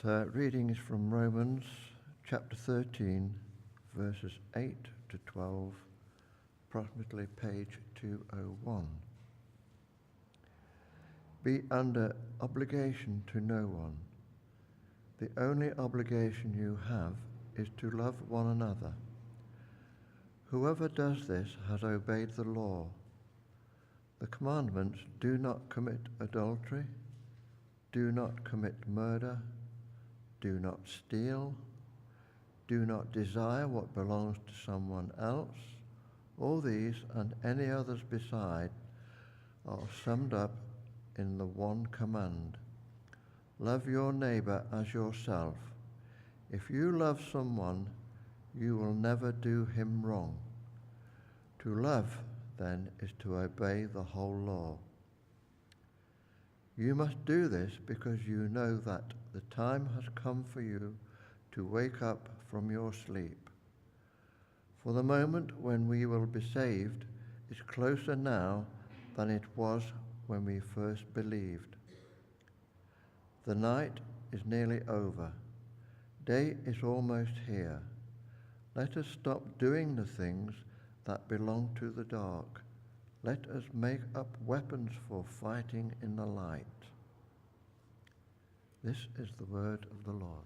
Reading is from Romans chapter 13, verses 8 to 12, approximately page 201. Be under obligation to no one. The only obligation you have is to love one another. Whoever does this has obeyed the law. The commandments: do not commit adultery, do not commit murder, do not steal, do not desire what belongs to someone else. All these and any others beside are summed up in the one command: love your neighbor as yourself. If you love someone, you will never do him wrong. To love, then, is to obey the whole law. You must do this because you know that the time has come for you to wake up from your sleep. For the moment when we will be saved is closer now than it was when we first believed. The night is nearly over. Day is almost here. Let us stop doing the things that belong to the dark. Let us make up weapons for fighting in the light. This is the word of the Lord.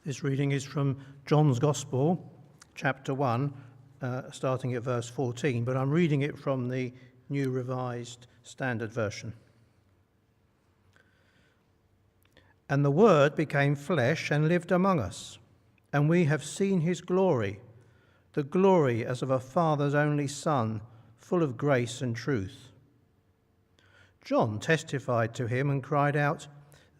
This reading is from John's Gospel, chapter 1, starting at verse 14, but I'm reading it from the New Revised Standard Version. And the Word became flesh and lived among us, and we have seen his glory, the glory as of a Father's only Son, full of grace and truth. John testified to him and cried out,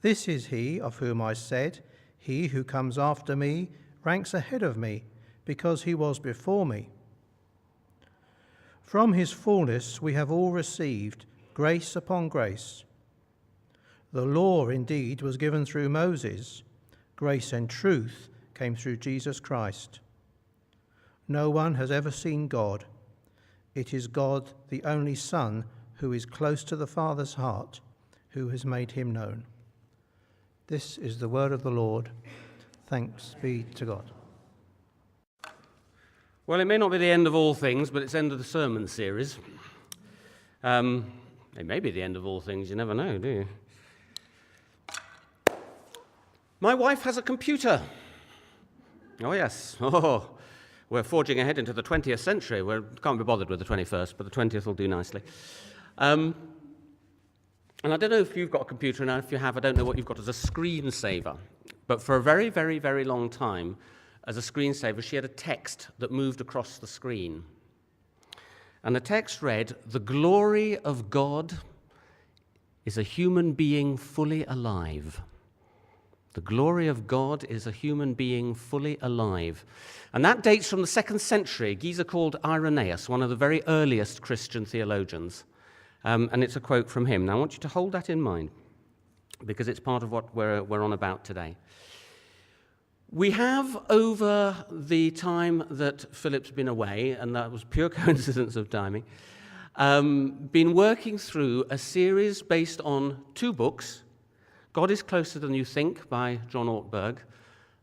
"This is he of whom I said, he who comes after me ranks ahead of me, because he was before me." From his fullness we have all received grace upon grace. The law indeed was given through Moses. Grace and truth came through Jesus Christ. No one has ever seen God. It is God, the only Son, who is close to the Father's heart, who has made him known. This is the word of the Lord. Thanks be to God. Well, it may not be the end of all things, but it's the end of the sermon series. It may be the end of all things, you never know, do you? My wife has a computer. Oh, yes. Oh, we're forging ahead into the 20th century. We can't be bothered with the 21st, but the 20th will do nicely. And I don't know if you've got a computer, and if you have, I don't know what you've got as a screensaver. But for a very, very, very long time, as a screensaver, she had a text that moved across the screen. And the text read, "The glory of God is a human being fully alive." The glory of God is a human being fully alive. And that dates from the 2nd century, a geezer called Irenaeus, one of the very earliest Christian theologians. And it's a quote from him. Now, I want you to hold that in mind, because it's part of what we're on about today. We have, over the time that Philip's been away, and that was pure coincidence of timing, been working through a series based on 2 books, God is Closer Than You Think by John Ortberg,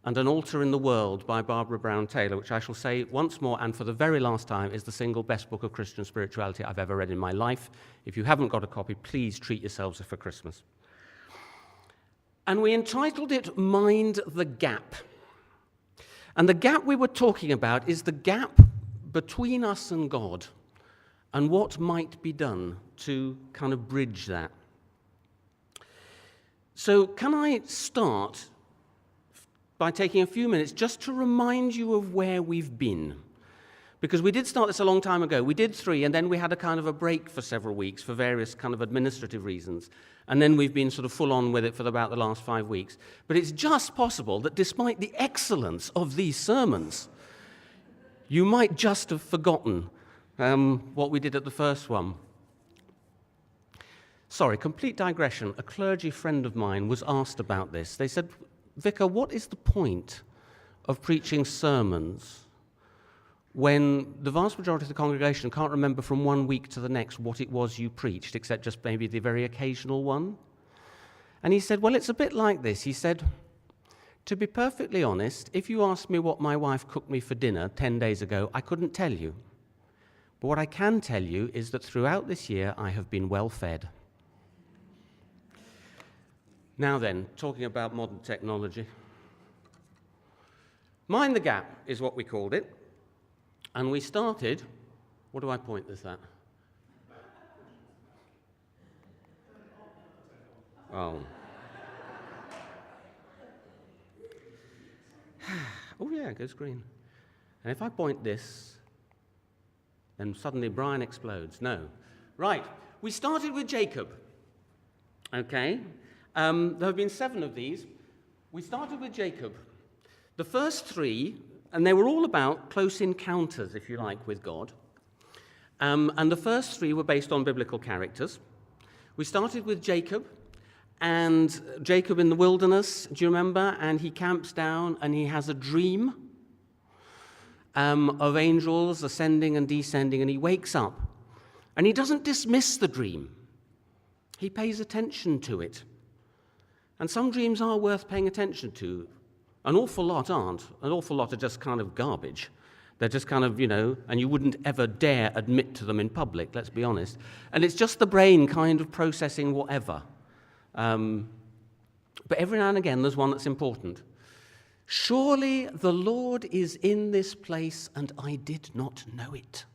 and An Altar in the World by Barbara Brown Taylor, which I shall say once more and for the very last time is the single best book of Christian spirituality I've ever read in my life. If you haven't got a copy, please treat yourselves for Christmas. And we entitled it Mind the Gap. And the gap we were talking about is the gap between us and God, and what might be done to kind of bridge that. So can I start by taking a few minutes just to remind you of where we've been? Because we did start this a long time ago. We did 3, and then we had a kind of a break for several weeks for various kind of administrative reasons. And then we've been sort of full on with it for about the last 5 weeks. But it's just possible that despite the excellence of these sermons, you might just have forgotten what we did at the first one. Sorry, complete digression. A clergy friend of mine was asked about this. They said, "Vicar, what is the point of preaching sermons when the vast majority of the congregation can't remember from one week to the next what it was you preached, except just maybe the very occasional one? And he said, well, it's a bit like this. He said, to be perfectly honest, if you asked me what my wife cooked me for dinner 10 days ago, I couldn't tell you. But what I can tell you is that throughout this year, I have been well fed. Now then, talking about modern technology. Mind the Gap is what we called it. And we started, what do I point this at? Oh. Oh yeah, it goes green. And if I point this, then suddenly Brian explodes. No. Right, we started with Jacob. Okay, there have been 7 of these. We started with Jacob. The first 3, and they were all about close encounters, if you like, with God. And the first 3 were based on biblical characters. We started with Jacob, and Jacob in the wilderness, do you remember? And he camps down, and he has a dream of angels ascending and descending, and he wakes up. And he doesn't dismiss the dream. He pays attention to it. And some dreams are worth paying attention to. An awful lot aren't. An awful lot are just kind of garbage. They're just kind of, and you wouldn't ever dare admit to them in public, let's be honest. And it's just the brain kind of processing whatever. But every now and again, there's one that's important. Surely the Lord is in this place, and I did not know it.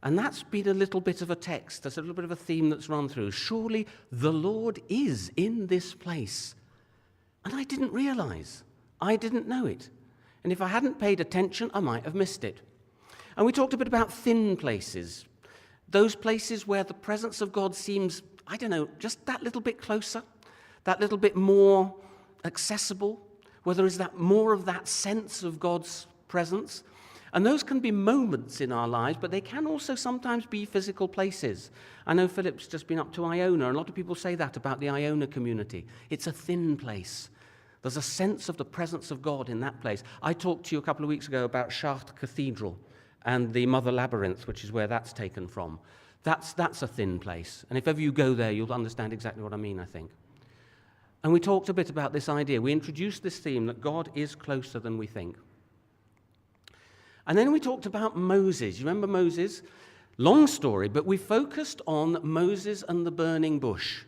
And that's been a little bit of a text. That's a little bit of a theme that's run through. Surely the Lord is in this place, and I didn't realize. I didn't know it. And if I hadn't paid attention, I might have missed it. And we talked a bit about thin places. Those places where the presence of God seems, I don't know, just that little bit closer, that little bit more accessible, where there is that more of that sense of God's presence. And those can be moments in our lives, but they can also sometimes be physical places. I know Philip's just been up to Iona, and a lot of people say that about the Iona community. It's a thin place. There's a sense of the presence of God in that place. I talked to you a couple of weeks ago about Chartres Cathedral and the Mother Labyrinth, which is where that's taken from. That's a thin place. And if ever you go there, you'll understand exactly what I mean, I think. And we talked a bit about this idea. We introduced this theme that God is closer than we think. And then we talked about Moses. You remember Moses? Long story, but we focused on Moses and the burning bush.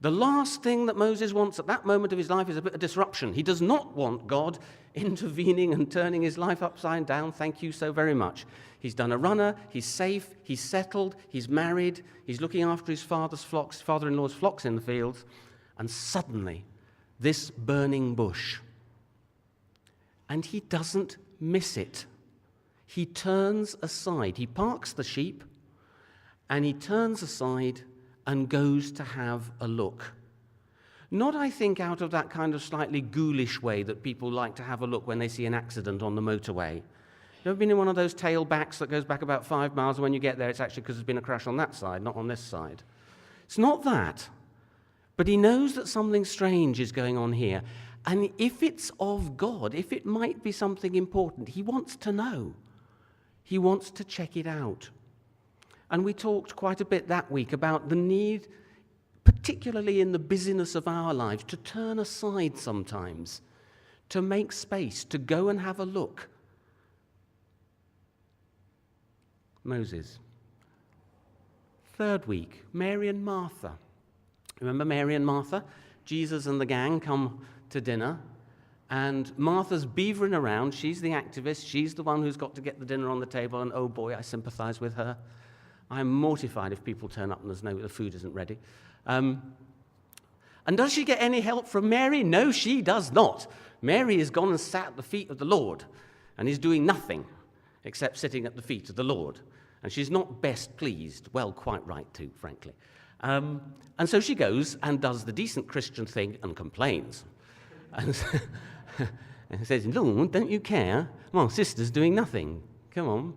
The last thing that Moses wants at that moment of his life is a bit of disruption. He does not want God intervening and turning his life upside down. Thank you so very much. He's done a runner, he's safe, he's settled, he's married, he's looking after his father-in-law's flocks in the fields, and suddenly, this burning bush. And he doesn't miss it. He turns aside. He parks the sheep, and he turns aside and goes to have a look. Not, I think, out of that kind of slightly ghoulish way that people like to have a look when they see an accident on the motorway. You ever been in one of those tailbacks that goes back about 5 miles, and when you get there, it's actually because there's been a crash on that side, not on this side? It's not that. But he knows that something strange is going on here. And if it's of God, if it might be something important, he wants to know. He wants to check it out. And we talked quite a bit that week about the need, particularly in the busyness of our lives, to turn aside sometimes, to make space, to go and have a look. Moses. Third week, Mary and Martha. Remember Mary and Martha? Jesus and the gang come to dinner, and Martha's beavering around. She's the activist. She's the one who's got to get the dinner on the table, and oh boy, I sympathize with her. I'm mortified if people turn up and the food isn't ready. And does she get any help from Mary? No, she does not. Mary has gone and sat at the feet of the Lord and is doing nothing except sitting at the feet of the Lord. And she's not best pleased. Well, quite right too, frankly. And so she goes and does the decent Christian thing and complains. And says, Lord, don't you care? Well, sister's doing nothing. Come on.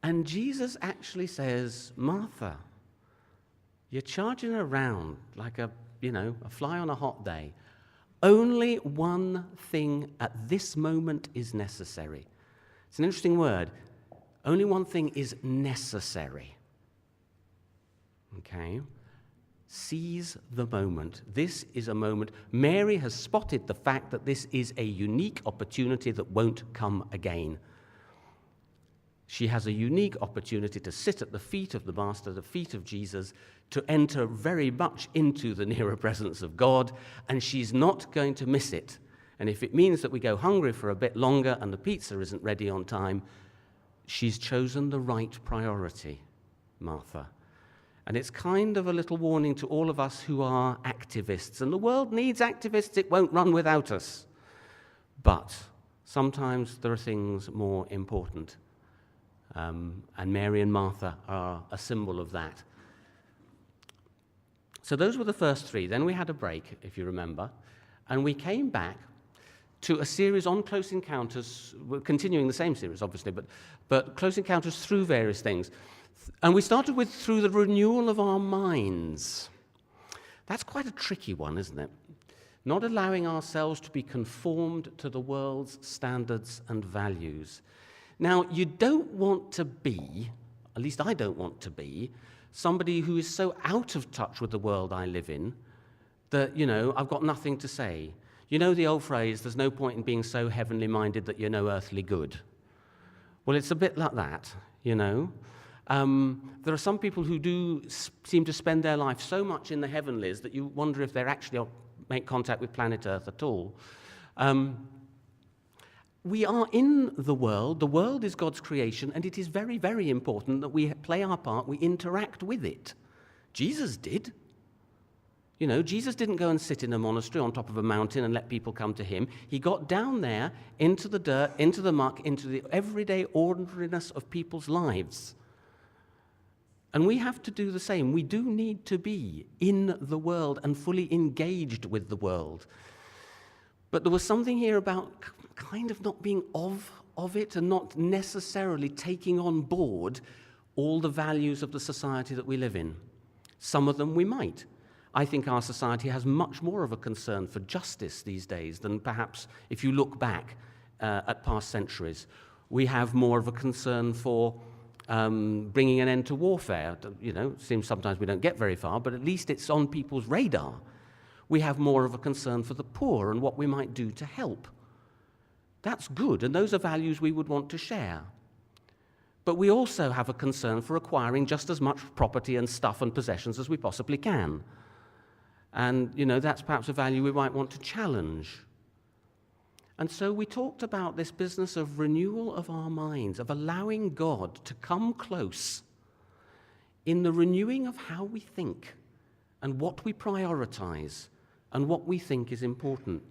And Jesus actually says, Martha, you're charging around like a fly on a hot day. Only one thing at this moment is necessary. It's an interesting word. Only one thing is necessary. Okay? Seize the moment. This is a moment. Mary has spotted the fact that this is a unique opportunity that won't come again. She has a unique opportunity to sit at the feet of the Master, the feet of Jesus, to enter very much into the nearer presence of God, and she's not going to miss it. And if it means that we go hungry for a bit longer and the pizza isn't ready on time, she's chosen the right priority, Martha. And it's kind of a little warning to all of us who are activists. And the world needs activists. It won't run without us. But sometimes there are things more important. And Mary and Martha are a symbol of that. So those were the first three. Then we had a break, if you remember. And we came back to a series on Close Encounters. We're continuing the same series, obviously, but Close Encounters through various things. And we started with through the renewal of our minds. That's quite a tricky one, isn't it? Not allowing ourselves to be conformed to the world's standards and values. Now, you don't want to be, at least I don't want to be, somebody who is so out of touch with the world I live in that, I've got nothing to say. You know the old phrase, there's no point in being so heavenly minded that you're no earthly good. Well, it's a bit like that, There are some people who do seem to spend their life so much in the heavenlies that you wonder if they're actually make contact with planet Earth at all. We are in the world. The world is God's creation, and it is very, very important that we play our part, we interact with it. Jesus did. Jesus didn't go and sit in a monastery on top of a mountain and let people come to him. He got down there into the dirt, into the muck, into the everyday ordinariness of people's lives. And we have to do the same. We do need to be in the world and fully engaged with the world. But there was something here about kind of not being of it and not necessarily taking on board all the values of the society that we live in. Some of them we might. I think our society has much more of a concern for justice these days than perhaps if you look back at past centuries. We have more of a concern for bringing an end to warfare. It seems sometimes we don't get very far, but at least it's on people's radar. We have more of a concern for the poor and what we might do to help. That's good, and those are values we would want to share. But we also have a concern for acquiring just as much property and stuff and possessions as we possibly can. And, that's perhaps a value we might want to challenge. And so we talked about this business of renewal of our minds, of allowing God to come close in the renewing of how we think and what we prioritize and what we think is important.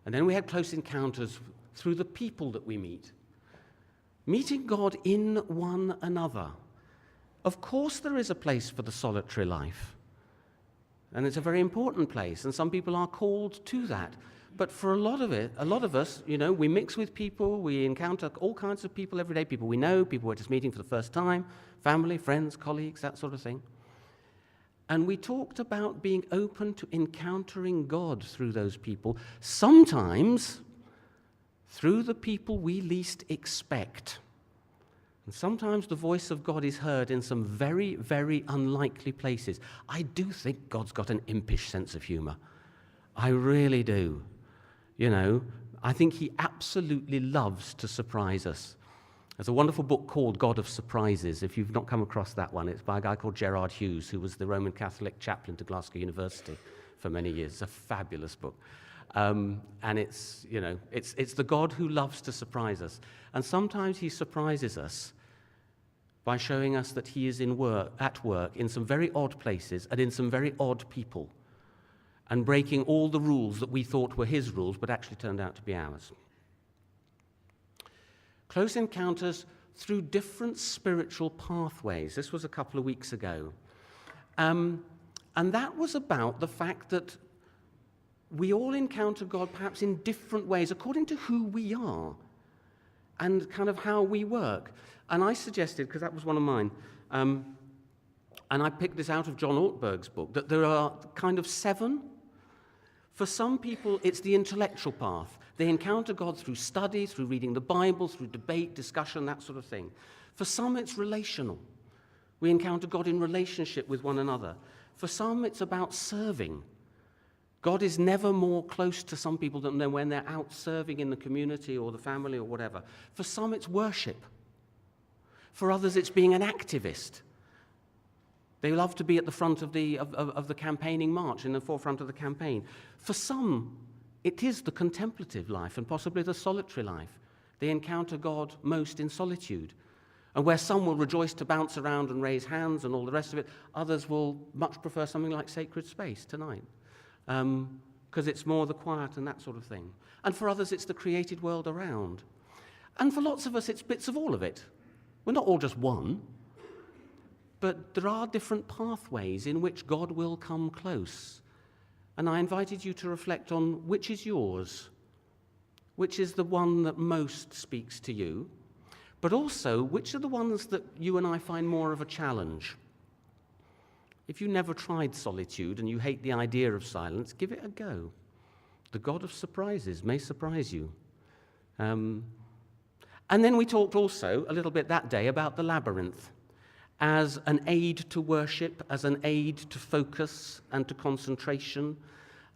And then we had close encounters through the people that we meet. Meeting God in one another. Of course there is a place for the solitary life. And it's a very important place, and some people are called to that. But for a lot of us, we mix with people, we encounter all kinds of people every day, people we know, people we're just meeting for the first time, family, friends, colleagues, that sort of thing. And we talked about being open to encountering God through those people, sometimes through the people we least expect. And sometimes the voice of God is heard in some very, very unlikely places. I do think God's got an impish sense of humor. I really do. I think he absolutely loves to surprise us. There's a wonderful book called God of Surprises. If you've not come across that one, it's by a guy called Gerard Hughes, who was the Roman Catholic chaplain to Glasgow University for many years. It's a fabulous book. And it's the God who loves to surprise us. And sometimes he surprises us by showing us that he is at work in some very odd places and in some very odd people, and breaking all the rules that we thought were his rules but actually turned out to be ours. Close encounters through different spiritual pathways. This was a couple of weeks ago. And that was about the fact that we all encounter God perhaps in different ways according to who we are and kind of how we work. And I suggested, because that was one of mine, and I picked this out of John Ortberg's book, that there are kind of 7. For some people, it's the intellectual path. They encounter God through study, through reading the Bible, through debate, discussion, that sort of thing. For some, it's relational. We encounter God in relationship with one another. For some, it's about serving. God is never more close to some people than when they're out serving in the community or the family or whatever. For some, it's worship. For others, it's being an activist. They love to be at the front of the campaigning march, in the forefront of the campaign. For some, it is the contemplative life and possibly the solitary life. They encounter God most in solitude. And where some will rejoice to bounce around and raise hands and all the rest of it, others will much prefer something like sacred space tonight, because it's more the quiet and that sort of thing. And for others, it's the created world around. And for lots of us, it's bits of all of it. We're not all just one. But there are different pathways in which God will come close. And I invited you to reflect on which is yours, which is the one that most speaks to you, but also which are the ones that you and I find more of a challenge. If you never tried solitude and you hate the idea of silence, give it a go. The God of surprises may surprise you. And then we talked also a little bit that day about the labyrinth as an aid to worship, as an aid to focus and to concentration,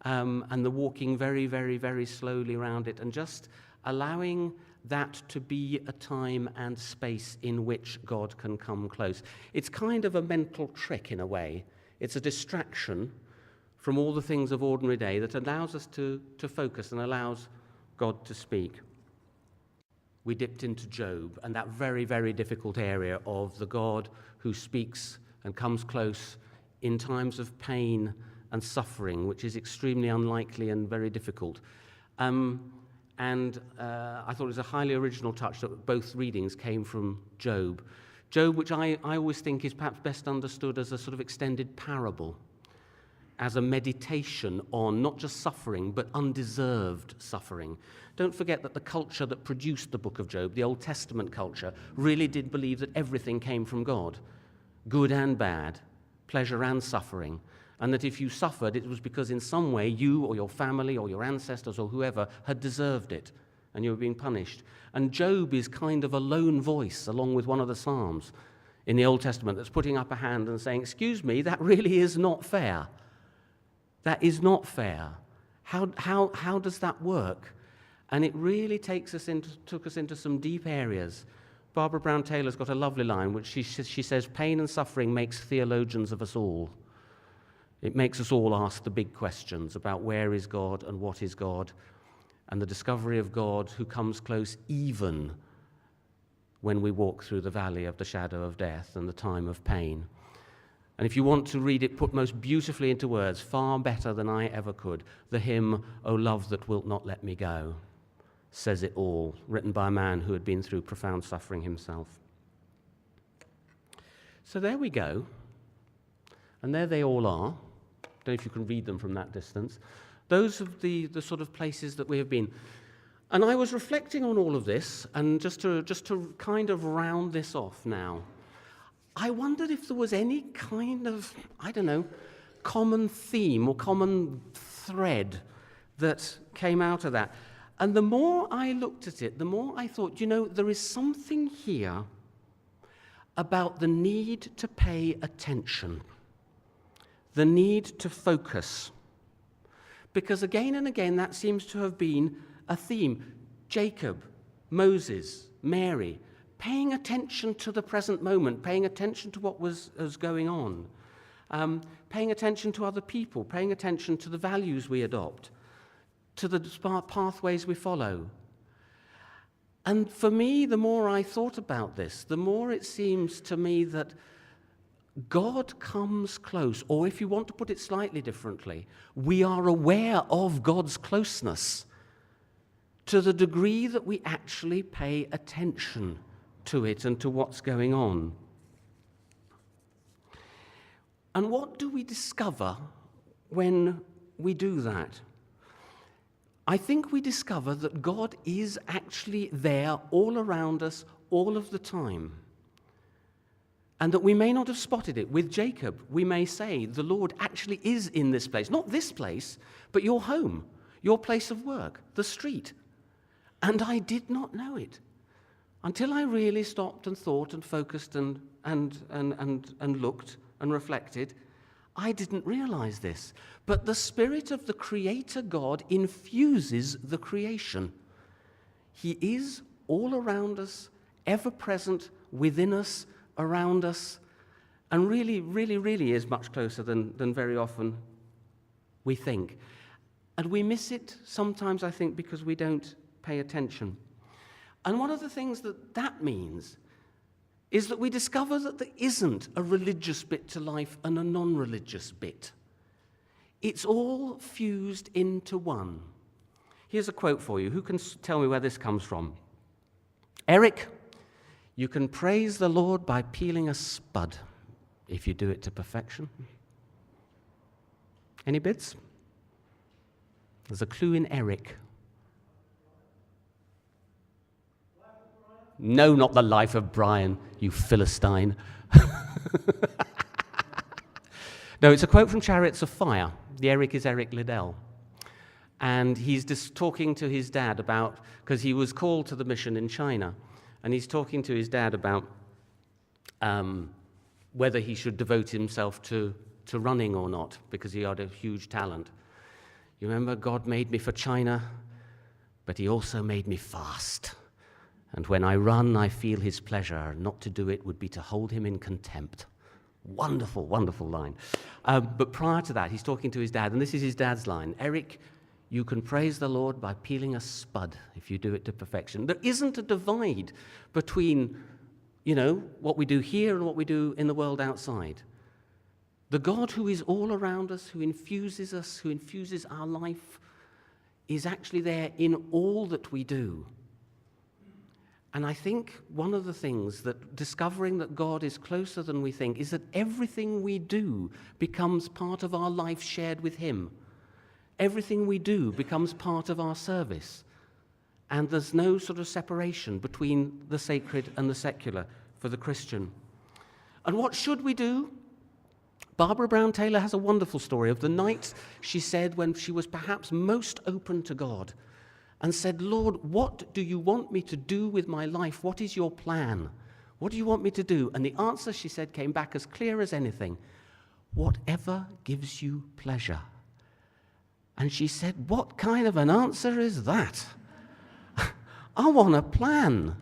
and the walking very, very, very slowly around it, and just allowing that to be a time and space in which God can come close. It's kind of a mental trick in a way. It's a distraction from all the things of ordinary day that allows us to focus and allows God to speak. We dipped into Job and that very, very difficult area of the God who speaks and comes close in times of pain and suffering, which is extremely unlikely and very difficult. I thought it was a highly original touch that both readings came from Job. Job, which I always think is perhaps best understood as a sort of extended parable, as a meditation on not just suffering, but undeserved suffering. Don't forget that the culture that produced the book of Job, the Old Testament culture, really did believe that everything came from God, good and bad, pleasure and suffering, and that if you suffered, it was because in some way you or your family or your ancestors or whoever had deserved it, and you were being punished. And Job is kind of a lone voice, along with one of the Psalms in the Old Testament, that's putting up a hand and saying, excuse me, that really is not fair. That is not fair. How does that work? And it really took us into some deep areas. Barbara Brown Taylor's got a lovely line, which she says, pain and suffering makes theologians of us all. It makes us all ask the big questions about where is God and what is God, and the discovery of God who comes close even when we walk through the valley of the shadow of death and the time of pain. And if you want to read it put most beautifully into words, far better than I ever could, the hymn, O Love That Wilt Not Let Me Go, says it all, written by a man who had been through profound suffering himself. So there we go. And there they all are. Don't know if you can read them from that distance. Those are the sort of places that we have been. And I was reflecting on all of this, and just to kind of round this off now, I wondered if there was any kind of, common theme or common thread that came out of that. And the more I looked at it, the more I thought, there is something here about the need to pay attention, the need to focus. Because again and again, that seems to have been a theme. Jacob, Moses, Mary, paying attention to the present moment, paying attention to what was going on, paying attention to other people, paying attention to the values we adopt, to the pathways we follow. And for me, the more I thought about this, the more it seems to me that God comes close, or if you want to put it slightly differently, we are aware of God's closeness to the degree that we actually pay attention to it and to what's going on. And what do we discover when we do that? I think we discover that God is actually there all around us all of the time. And that we may not have spotted it. With Jacob, we may say, the Lord actually is in this place. Not this place, but your home, your place of work, the street, And I did not know it until I really stopped and thought and focused and looked and reflected. I didn't realize this. But the Spirit of the Creator God infuses the creation. He is all around us, ever present within us, around us, and really, really, really is much closer than very often we think. And we miss it sometimes, I think, because we don't pay attention. And one of the things that means is that we discover that there isn't a religious bit to life and a non-religious bit. It's all fused into one. Here's a quote for you. Who can tell me where this comes from? Eric, you can praise the Lord by peeling a spud if you do it to perfection. Any bids? There's a clue in Eric. No, not the Life of Brian, you Philistine. No, it's a quote from Chariots of Fire. The Eric is Eric Liddell. And he's just talking to his dad about, because he was called to the mission in China, and he's talking to his dad about whether he should devote himself to running or not, because he had a huge talent. You remember, God made me for China, but he also made me fast. And when I run, I feel his pleasure. Not to do it would be to hold him in contempt. Wonderful, wonderful line. But prior to that, he's talking to his dad, and this is his dad's line. Eric, you can praise the Lord by peeling a spud if you do it to perfection. There isn't a divide between, what we do here and what we do in the world outside. The God who is all around us, who infuses us, who infuses our life, is actually there in all that we do. And I think one of the things that discovering that God is closer than we think is that everything we do becomes part of our life shared with him. Everything we do becomes part of our service. And there's no sort of separation between the sacred and the secular for the Christian. And what should we do? Barbara Brown Taylor has a wonderful story of the night, she said, when she was perhaps most open to God and said, Lord, what do you want me to do with my life? What is your plan? What do you want me to do? And the answer, she said, came back as clear as anything. Whatever gives you pleasure. And she said, what kind of an answer is that? I want a plan.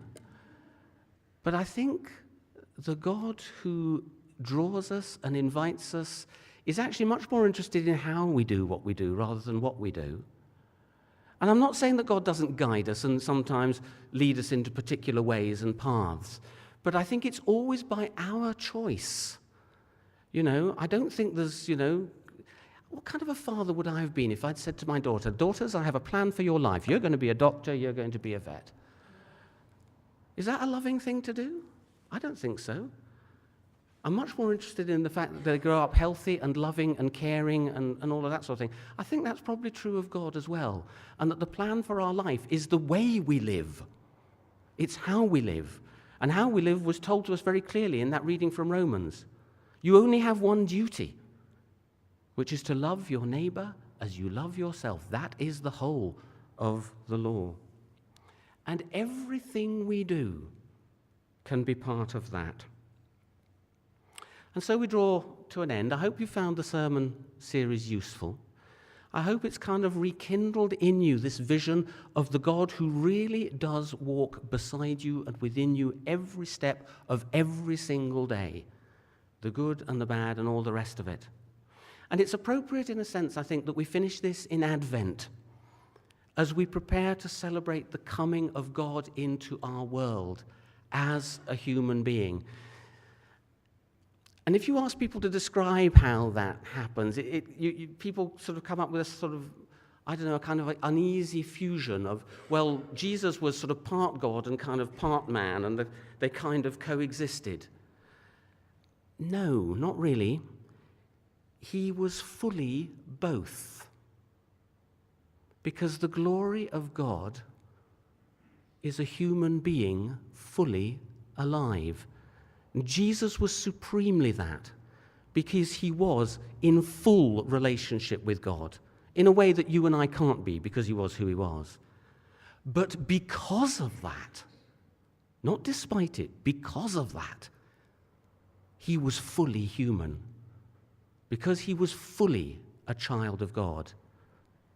But I think the God who draws us and invites us is actually much more interested in how we do what we do rather than what we do. And I'm not saying that God doesn't guide us and sometimes lead us into particular ways and paths, but I think it's always by our choice. I don't think there's, what kind of a father would I have been if I'd said to my daughter, daughters, I have a plan for your life. You're going to be a doctor, you're going to be a vet. Is that a loving thing to do? I don't think so. I'm much more interested in the fact that they grow up healthy and loving and caring and all of that sort of thing. I think that's probably true of God as well. And that the plan for our life is the way we live. It's how we live. And how we live was told to us very clearly in that reading from Romans. You only have one duty, which is to love your neighbor as you love yourself. That is the whole of the law. And everything we do can be part of that. And so we draw to an end. I hope you found the sermon series useful. I hope it's kind of rekindled in you this vision of the God who really does walk beside you and within you every step of every single day, the good and the bad and all the rest of it. And it's appropriate in a sense, I think, that we finish this in Advent as we prepare to celebrate the coming of God into our world as a human being. And if you ask people to describe how that happens, people sort of come up with a sort of, a kind of uneasy fusion of, well, Jesus was sort of part God and kind of part man, and they kind of coexisted. No, not really. He was fully both. Because the glory of God is a human being fully alive. Jesus was supremely that, because he was in full relationship with God, in a way that you and I can't be, because he was who he was. But because of that, not despite it, because of that, he was fully human. Because he was fully a child of God.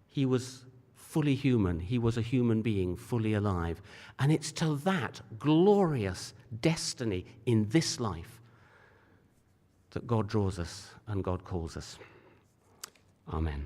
He was fully human. He was a human being, fully alive. And it's to that glorious destiny in this life that God draws us and God calls us. Amen.